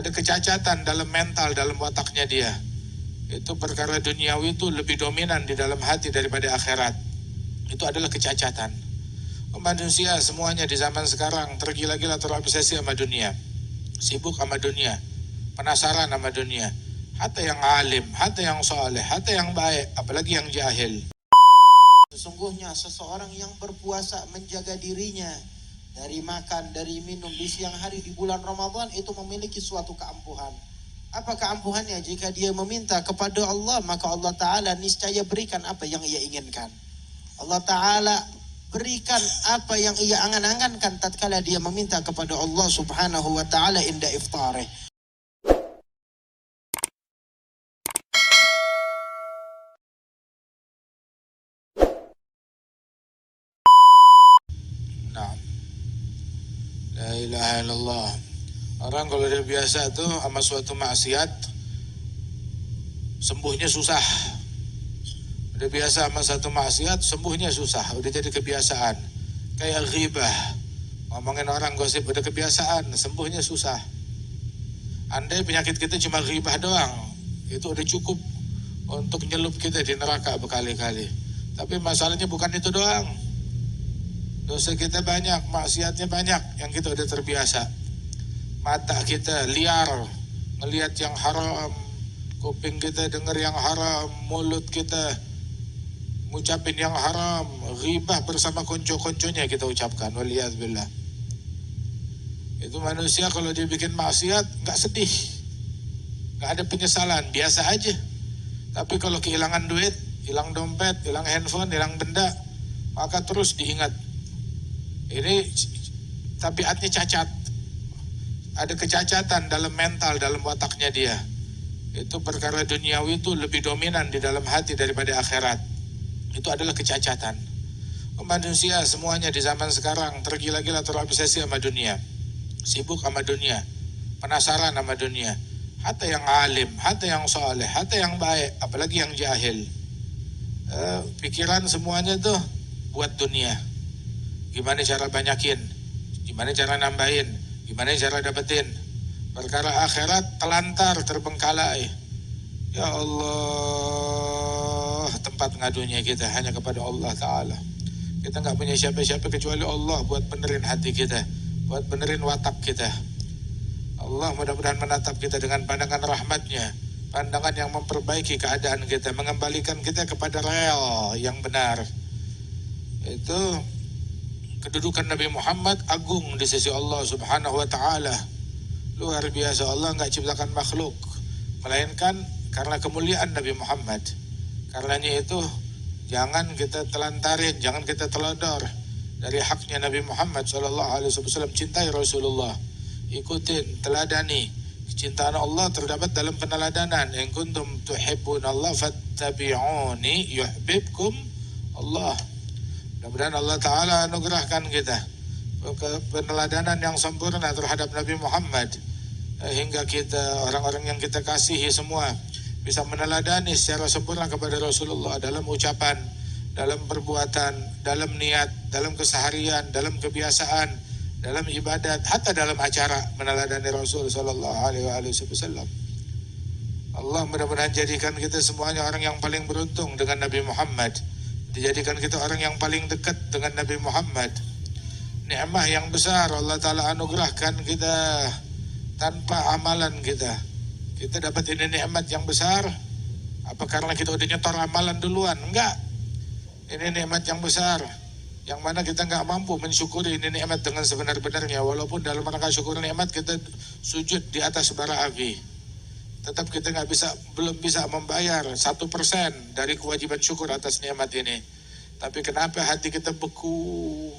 ada kecacatan dalam mental, dalam wataknya dia. Itu perkara duniawi itu lebih dominan di dalam hati daripada akhirat. Itu adalah kecacatan. Manusia semuanya di zaman sekarang tergila-gila, terobsesi sama dunia. Sibuk sama dunia, penasaran sama dunia. Hatta yang alim, hatta yang soleh, hatta yang baik, apalagi yang jahil. Sesungguhnya seseorang yang berpuasa menjaga dirinya dari makan, dari minum di siang hari di bulan Ramadan itu memiliki suatu keampuhan. Apa keampuhannya? Jika dia meminta kepada Allah, maka Allah Ta'ala niscaya berikan apa yang ia inginkan. Allah Ta'ala berikan apa yang ia angan-angankan tatkala dia meminta kepada Allah Subhanahu wa Ta'ala inda iftarih. Nah, la ilaha illallah. Orang kalau dia biasa tuh sama suatu maksiat, sembuhnya susah. Udah biasa sama satu maksiat, sembuhnya susah. Udah jadi kebiasaan. Kayak ghibah, ngomongin orang gosip, udah kebiasaan, sembuhnya susah. Andai penyakit kita cuma ghibah doang, itu udah cukup untuk nyelup kita di neraka berkali-kali. Tapi masalahnya bukan itu doang. Dosa kita banyak, maksiatnya banyak, yang kita udah terbiasa. Mata kita liar, ngelihat yang haram, kuping kita dengar yang haram, mulut kita ngucapin yang haram, ghibah bersama konco-konconya kita ucapkan, waliyadzubillah. Itu manusia kalau dia bikin maksiat gak sedih, gak ada penyesalan, biasa aja. Tapi kalau kehilangan duit, hilang dompet, hilang handphone, hilang benda, maka terus diingat. Ini tabiatnya cacat. Ada kecacatan dalam mental, dalam wataknya dia. Itu perkara duniawi itu lebih dominan di dalam hati daripada akhirat. Itu adalah kecacatan. Manusia semuanya di zaman sekarang tergila-gila, terobsesi sama dunia. Sibuk sama dunia, penasaran sama dunia. Hatta yang alim, hatta yang soleh, hatta yang baik, apalagi yang jahil. Pikiran semuanya tuh buat dunia. Gimana cara banyakin, gimana cara nambahin, gimana cara dapetin. Perkara akhirat telantar, terbengkalai. Ya Allah, tempat ngadunya kita hanya kepada Allah Ta'ala. Kita gak punya siapa-siapa kecuali Allah buat benerin hati kita, buat benerin watak kita. Allah mudah-mudahan menatap kita dengan pandangan rahmatnya, pandangan yang memperbaiki keadaan kita, mengembalikan kita kepada real yang benar. Itu kedudukan Nabi Muhammad agung di sisi Allah Subhanahu wa Ta'ala. Luar biasa, Allah enggak ciptakan makhluk melainkan karena kemuliaan Nabi Muhammad. Karenanya itu jangan kita telantarin, jangan kita telodor dari haknya Nabi Muhammad SAW. Cintai Rasulullah, ikutin, teladani. Kecintaan Allah terdapat dalam peneladanan. In kuntum tuhibbunallah fattabi'uni yuhibbukum Allah. Mudah-mudahan Allah Ta'ala anugerahkan kita peneladanan yang sempurna terhadap Nabi Muhammad, hingga kita, orang-orang yang kita kasihi semua, bisa meneladani secara sempurna kepada Rasulullah dalam ucapan, dalam perbuatan, dalam niat, dalam keseharian, dalam kebiasaan, dalam ibadat, hatta dalam acara meneladani Rasul Sallallahu Alaihi Wasallam. Allah mudah-mudahan jadikan kita semuanya orang yang paling beruntung dengan Nabi Muhammad. Dijadikan kita orang yang paling dekat dengan Nabi Muhammad. Nikmah yang besar Allah Ta'ala anugerahkan kita tanpa amalan kita. Kita dapat ini nikmat yang besar. Apa karena kita udah nyetor amalan duluan? Enggak. Ini nikmat yang besar, yang mana kita enggak mampu mensyukuri ini nikmat dengan sebenar-benarnya. Walaupun dalam rangka syukur nikmat kita sujud di atas bara api, tetap kita belum bisa membayar 1% dari kewajiban syukur atas nikmat ini. Tapi kenapa hati kita beku?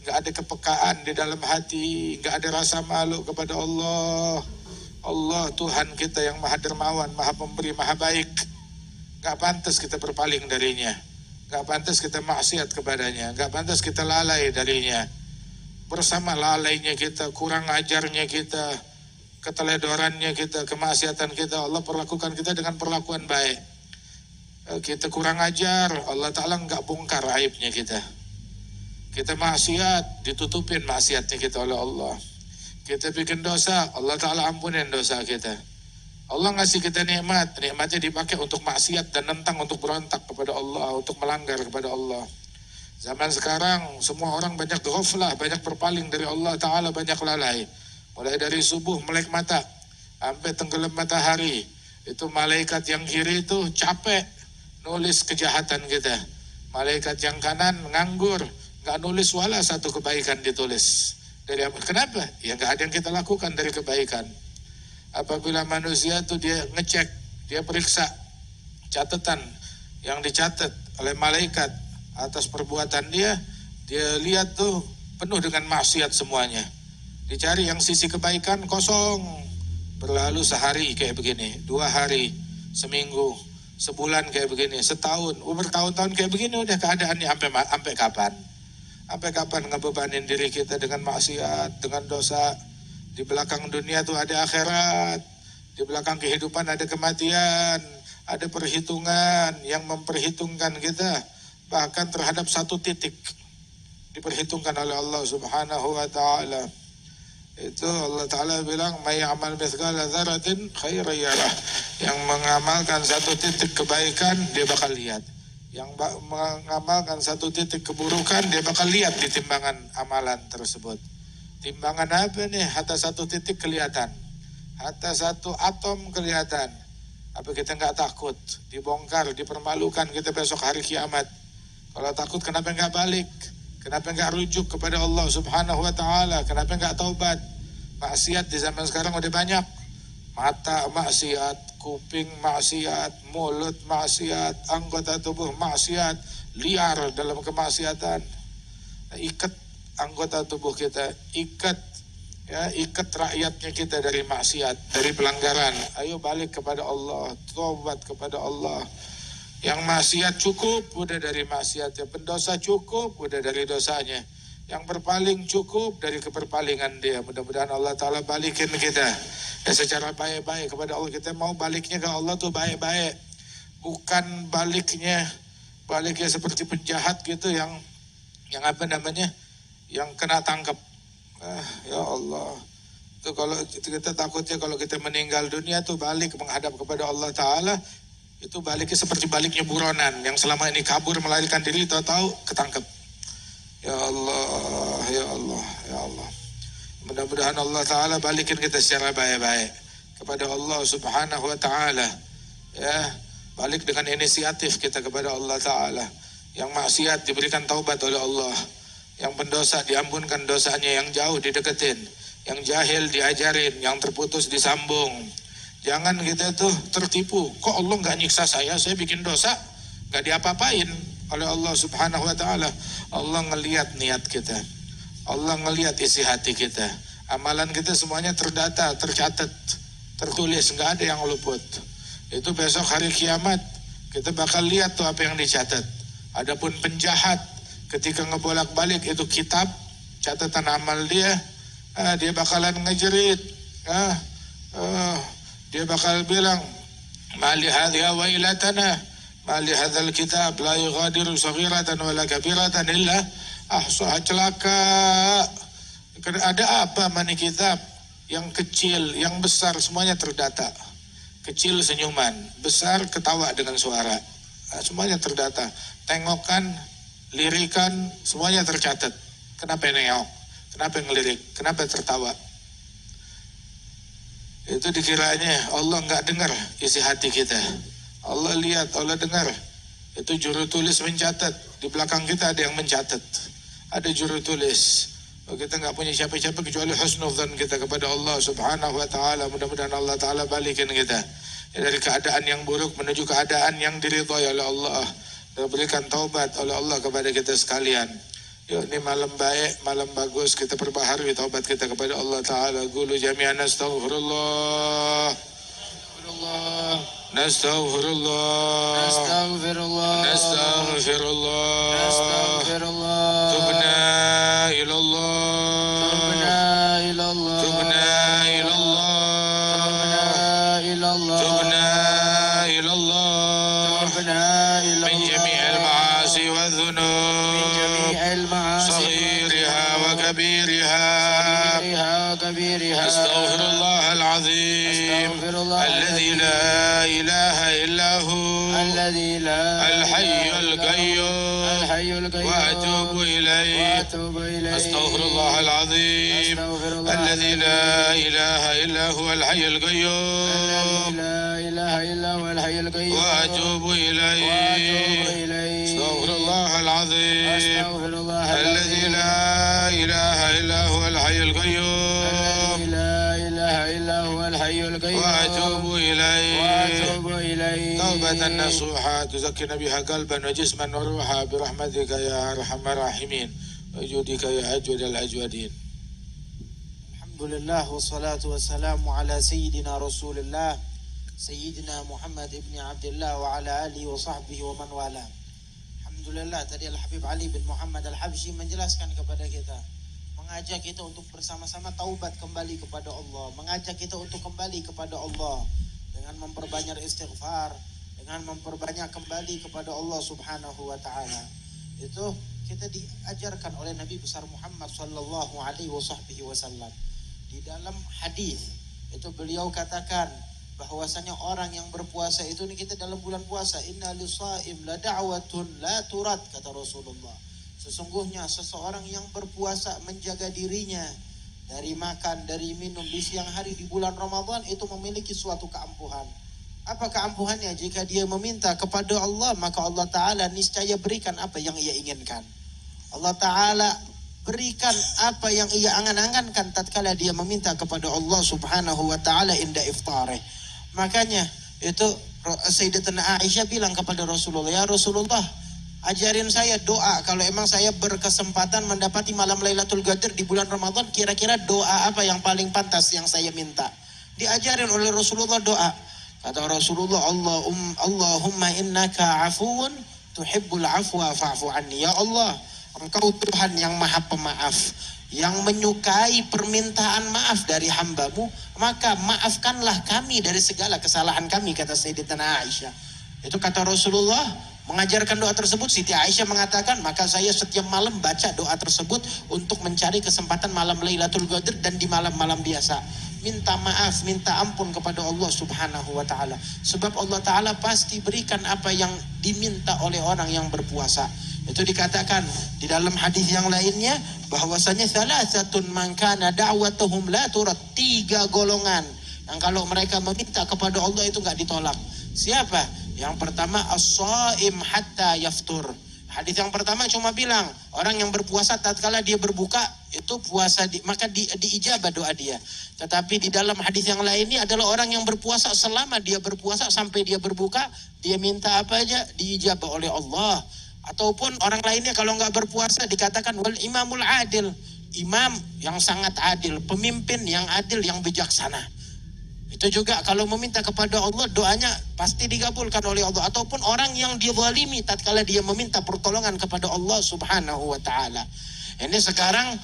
Nggak ada kepekaan di dalam hati, nggak ada rasa malu kepada Allah. Allah Tuhan kita yang maha dermawan, maha pemberi, maha baik. Nggak pantas kita berpaling darinya, nggak pantas kita maksiat kepadanya, nggak pantas kita lalai darinya. Bersama lalainya kita, kurang ajarnya kita, keteledorannya kita, kemaksiatan kita, Allah perlakukan kita dengan perlakuan baik. Kita kurang ajar, Allah Ta'ala nggak bongkar aibnya kita. Kita maksiat, ditutupin maksiatnya kita oleh Allah. Kita bikin dosa, Allah Ta'ala ampunin dosa kita. Allah ngasih kita nikmat, nikmatnya dipakai untuk maksiat dan nentang untuk berontak kepada Allah, untuk melanggar kepada Allah. Zaman sekarang semua orang banyak ghaflah, banyak berpaling dari Allah Ta'ala, banyak lalai. Mulai dari subuh melek mata sampai tenggelam matahari, itu malaikat yang kiri itu capek nulis kejahatan kita. Malaikat yang kanan nganggur, nggak nulis wala satu kebaikan ditulis. Dari apa? Kenapa? Ya nggak ada yang kita lakukan dari kebaikan. Apabila manusia itu dia ngecek, dia periksa catatan yang dicatat oleh malaikat atas perbuatan dia lihat tuh penuh dengan maksiat semuanya. Dicari yang sisi kebaikan kosong. Berlalu sehari kayak begini, 2 hari, seminggu, sebulan kayak begini, setahun, bertahun-tahun kayak begini, udah keadaannya sampai kapan? Sampai kapan ngebebanin diri kita dengan maksiat, dengan dosa? Di belakang dunia tuh ada akhirat, di belakang kehidupan ada kematian, ada perhitungan yang memperhitungkan kita, bahkan terhadap satu titik diperhitungkan oleh Allah Subhanahu wa Ta'ala. Itu Allah Ta'ala bilang, may amal mithqala dzarratin khairan yarah. Yang mengamalkan satu titik kebaikan dia bakal lihat, yang mengamalkan satu titik keburukan dia bakal lihat di timbangan amalan tersebut. Timbangan apa nih? Hatta satu titik kelihatan, hatta satu atom kelihatan. Apa kita nggak takut dibongkar, dipermalukan kita besok hari kiamat? Kalau takut kenapa nggak balik? Kenapa nggak rujuk kepada Allah Subhanahu wa Ta'ala? Kenapa nggak taubat? Maksiat di zaman sekarang udah banyak. Mata maksiat, kuping maksiat, mulut maksiat, anggota tubuh maksiat, liar dalam kemaksiatan. Ikat anggota tubuh kita, ikat rakyatnya kita dari maksiat, dari pelanggaran. Ayo balik kepada Allah, taubat kepada Allah. Yang maksiat cukup udah dari maksiatnya, pendosa cukup udah dari dosanya, yang berpaling cukup dari keberpalingan dia. Mudah-mudahan Allah Ta'ala balikin kita ya secara baik-baik kepada Allah. Kita mau baliknya ke Allah tuh baik-baik, bukan baliknya seperti penjahat gitu yang apa namanya, yang kena tangkap. Ya Allah, itu kalau kita takutnya kalau kita meninggal dunia tuh balik menghadap kepada Allah Ta'ala, itu baliknya seperti baliknya buronan yang selama ini kabur melarikan diri, tahu-tahu ketangkep. Ya Allah, ya Allah, ya Allah. Mudah-mudahan Allah Ta'ala balikin kita secara baik-baik kepada Allah Subhanahu wa Ta'ala. Ya, balik dengan inisiatif kita kepada Allah Ta'ala. Yang maksiat diberikan taubat oleh Allah, yang pendosa diampunkan dosanya, yang jauh dideketin, yang jahil diajarin, yang terputus disambung. Jangan kita tuh tertipu, kok Allah nggak nyiksa saya bikin dosa, nggak diapa-apain oleh Allah Subhanahu wa Ta'ala. Allah ngelihat niat kita, Allah ngelihat isi hati kita, amalan kita semuanya terdata, tercatat, tertulis, nggak ada yang luput. Itu besok hari kiamat kita bakal lihat tuh apa yang dicatat. Adapun penjahat ketika ngebolak-balik itu kitab catatan amal dia, dia bakalan ngejerit, dia bakal bilang, mali hadhihi wailatana, mali hadzal kitab la yughadiru saghiratan wala kabiratan illa ahsaha. Celaka, ada apa mani kitab? Yang kecil, yang besar semuanya terdata. Kecil senyuman, besar ketawa dengan suara, semuanya terdata. Tengokan, lirikan, semuanya tercatat. Kenapa nengok? Kenapa ngelirik? Kenapa tertawa? Itu dikiranya Allah nggak dengar isi hati kita. Allah lihat, Allah dengar. Itu juru tulis mencatat. Di belakang kita ada yang mencatat, ada juru tulis. Kita nggak punya siapa-siapa kecuali husnudzan kita kepada Allah Subhanahu wa Ta'ala. Mudah-mudahan Allah Ta'ala balikin kita dari keadaan yang buruk menuju keadaan yang diridhai oleh Allah, dan berikan taubat oleh Allah kepada kita sekalian. Yuk, ini malam baik, malam bagus, kita perbaharui taubat kita kepada Allah Ta'ala. Qulu jami'an astaghfirullah, nastaghfirullah, nastaghfirullah, tubna ilallah, tubna ilallah, min jami'il ma'asi wa dhunub, صغيرها وكبيرها تدبيرها أستغفر الله العظيم الذي لا إله إلا هو الذي لا الحي القيوم وأتوب إليه أستغفر الله العظيم الذي لا إله إلا هو الحي القيوم وأتوب إليه أستغفر الله العظيم الذي لا إله إلا هو الحي القيوم وأتوب إليه توبة نصوحة تزكينا بها قلبا وجسما وروحا برحمتك يا أرحم الراحمين وجودك يا أجود الأجودين. الحمد لله والصلاة والسلام على سيدنا رسول الله Sayyidina Muhammad ibn Abdullah wa ala alihi wa sahbihi wa man wala. Alhamdulillah, tadi Al-Habib Ali bin Muhammad Al-Habsyi menjelaskan kepada kita, mengajak kita untuk bersama-sama taubat kembali kepada Allah, mengajak kita untuk kembali kepada Allah dengan memperbanyak istighfar, dengan memperbanyak kembali kepada Allah Subhanahu wa taala. Itu kita diajarkan oleh Nabi besar Muhammad sallallahu alaihi wasallam. Di dalam hadis itu beliau katakan bahwasanya orang yang berpuasa itu, ini kita dalam bulan puasa, inna lisaim la da'watun la turad, kata Rasulullah. Sesungguhnya seseorang yang berpuasa menjaga dirinya dari makan, dari minum di siang hari di bulan Ramadan itu memiliki suatu keampuhan. Apa keampuhannya? Jika dia meminta kepada Allah, maka Allah Ta'ala niscaya berikan apa yang ia inginkan. Allah Ta'ala berikan apa yang ia angan-angankan tatkala dia meminta kepada Allah Subhanahu wa Ta'ala inda iftarih. Makanya itu Sayyidatuna Aisyah bilang kepada Rasulullah, ya Rasulullah, ajarin saya doa kalau emang saya berkesempatan mendapati malam Lailatul Qadar di bulan Ramadan, kira-kira doa apa yang paling pantas yang saya minta. Diajarin oleh Rasulullah doa. Kata Rasulullah, Allahumma innaka afuun tuhibbul afwa fa'fu anni. Ya Allah, Engkau Tuhan yang maha pemaaf, yang menyukai permintaan maaf dari hamba-Mu, maka maafkanlah kami dari segala kesalahan kami, kata Sayyidatuna Aisyah. Itu kata Rasulullah mengajarkan doa tersebut. Siti Aisyah mengatakan, maka saya setiap malam baca doa tersebut untuk mencari kesempatan malam Lailatul Qadar dan di malam-malam biasa. Minta maaf, minta ampun kepada Allah Subhanahu wa Ta'ala. Sebab Allah Ta'ala pasti berikan apa yang diminta oleh orang yang berpuasa. Itu dikatakan di dalam hadis yang lainnya bahwasanya salasatun man kana da'watuhum la turad, 3 golongan yang kalau mereka meminta kepada Allah itu enggak ditolak. Siapa? Yang pertama as-shaim hatta yaftur. Hadis yang pertama cuma bilang orang yang berpuasa tatkala dia berbuka itu puasa maka diijabah doa dia. Tetapi di dalam hadis yang lainnya adalah orang yang berpuasa selama dia berpuasa sampai dia berbuka, dia minta apa aja diijabah oleh Allah. Ataupun orang lainnya kalau nggak berpuasa dikatakan wal imamul adil, imam yang sangat adil, pemimpin yang adil, yang bijaksana. Itu juga kalau meminta kepada Allah doanya pasti dikabulkan oleh Allah. Ataupun orang yang dizalimi tatkala dia meminta pertolongan kepada Allah Subhanahu wa Ta'ala. Ini sekarang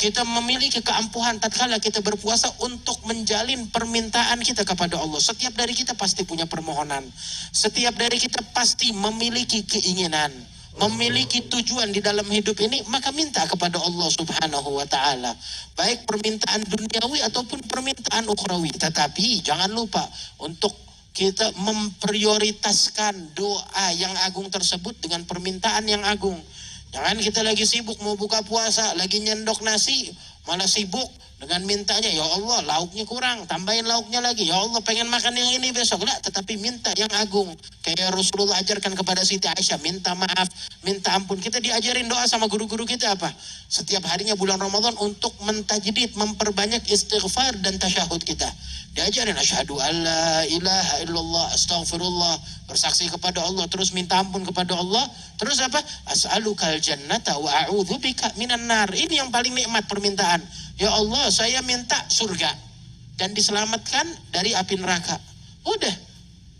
kita memiliki keampuhan tatkala kita berpuasa untuk menjalin permintaan kita kepada Allah. Setiap dari kita pasti punya permohonan. Setiap dari kita pasti memiliki keinginan, memiliki tujuan di dalam hidup ini, maka minta kepada Allah Subhanahu wa Ta'ala. Baik permintaan duniawi ataupun permintaan ukhrawi. Tetapi jangan lupa untuk kita memprioritaskan doa yang agung tersebut dengan permintaan yang agung. Jangan kita lagi sibuk mau buka puasa, lagi nyendok nasi, malah sibuk dengan mintanya, ya Allah lauknya kurang, tambahin lauknya lagi, ya Allah pengen makan yang ini besok. Lah, tetapi minta yang agung. Kayak Rasulullah ajarkan kepada Siti Aisyah, minta maaf, minta ampun. Kita diajarin doa sama guru-guru kita apa? Setiap harinya bulan Ramadan untuk mentajdid, memperbanyak istighfar dan tasyahud kita. Diajarin asyhadu alla ilaha illallah, astaghfirullah, bersaksi kepada Allah, terus minta ampun kepada Allah, terus apa? As'alukal jannata wa a'udzubika minan nar. Ini yang paling nikmat permintaan. Ya Allah, saya minta surga dan diselamatkan dari api neraka. Udah.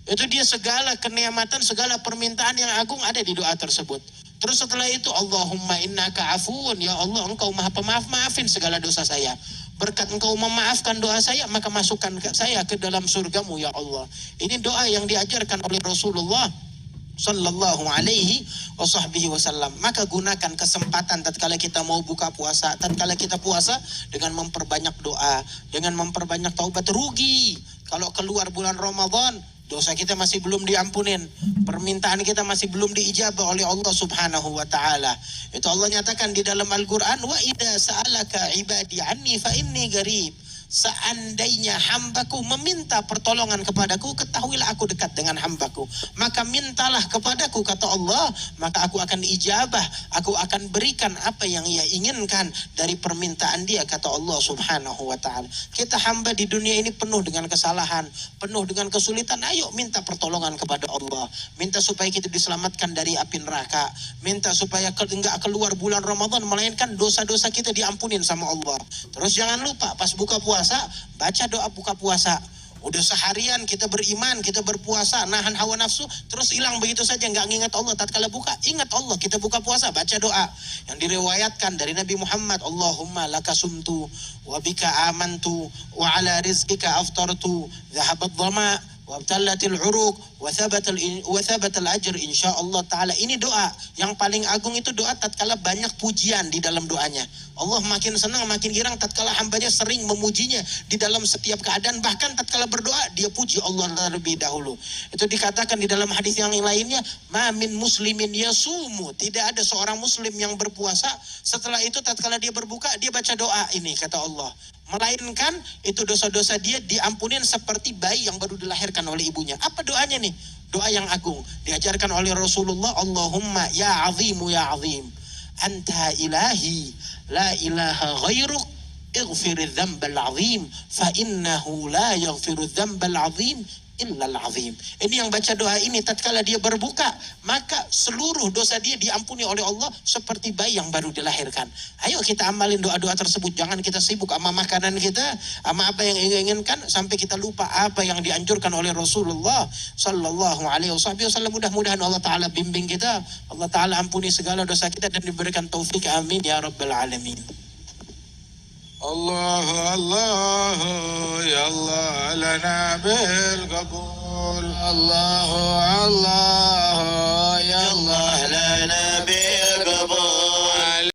Itu dia segala kenikmatan, segala permintaan yang agung ada di doa tersebut. Terus setelah itu Allahumma innaka afuun, ya Allah Engkau maha pemaaf, maafin segala dosa saya. Berkat Engkau memaafkan doa saya, maka masukkan saya ke dalam surgamu ya Allah. Ini doa yang diajarkan oleh Rasulullah sallallahu alaihi wasallam. Maka gunakan kesempatan tatkala kita mau buka puasa, tatkala kita puasa dengan memperbanyak doa, dengan memperbanyak taubat. Rugi kalau keluar bulan Ramadan dosa kita masih belum diampunin, permintaan kita masih belum diijabah oleh Allah Subhanahu wa taala. Itu Allah nyatakan di dalam Al-Qur'an, wa idza sa'alaka ibadi anni fa inni qarib. Seandainya hambaku meminta pertolongan kepadaku, ketahuilah aku dekat dengan hambaku. Maka mintalah kepadaku, kata Allah, maka aku akan ijabah, aku akan berikan apa yang ia inginkan dari permintaan dia, kata Allah Subhanahu wa ta'ala. Kita hamba di dunia ini penuh dengan kesalahan, penuh dengan kesulitan. Ayo minta pertolongan kepada Allah, minta supaya kita diselamatkan dari api neraka, minta supaya enggak keluar bulan Ramadan, melainkan dosa-dosa kita diampunin sama Allah. Terus jangan lupa pas buka puasa, baca doa buka puasa. Udah seharian kita beriman, kita berpuasa, nahan hawa nafsu, terus hilang begitu saja, nggak ngingat Allah. Tatkala buka, ingat Allah, kita buka puasa, baca doa yang diriwayatkan dari Nabi Muhammad, Allahumma laka sumtu wa bika amantu wa ala rizqika aftartu dhahabat dhama wa abtallatil uruq wa thabatal ajr insyaallah taala. Ini doa yang paling agung, itu doa tatkala banyak pujian di dalam doanya. Allah makin senang, makin girang tatkala hambanya sering memujinya di dalam setiap keadaan. Bahkan tatkala berdoa dia puji Allah terlebih dahulu. Itu dikatakan di dalam hadis yang lainnya, ma min muslimin yasumu, tidak ada seorang muslim yang berpuasa setelah itu tatkala dia berbuka dia baca doa ini, kata Allah, melainkan itu dosa-dosa dia diampunin seperti bayi yang baru dilahirkan oleh ibunya. Apa doanya nih? Doa yang agung diajarkan oleh Rasulullah, Allahumma ya azimu ya azim, anta ilahi la ilaha ghairuk, ighfir dzambal azim fa innahu la yaghfiru dzambal azim illal azim. Ini yang baca doa ini tatkala dia berbuka, maka seluruh dosa dia diampuni oleh Allah seperti bayi yang baru dilahirkan. Ayo kita amalin doa-doa tersebut. Jangan kita sibuk sama makanan kita, sama apa yang inginkan, sampai kita lupa apa yang dianjurkan oleh Rasulullah sallallahu alaihi wasallam. Mudah-mudahan Allah taala bimbing kita, Allah taala ampuni segala dosa kita dan diberikan taufik, amin ya rabbal alamin. الله الله يا الله لنا بالقبول. الله الله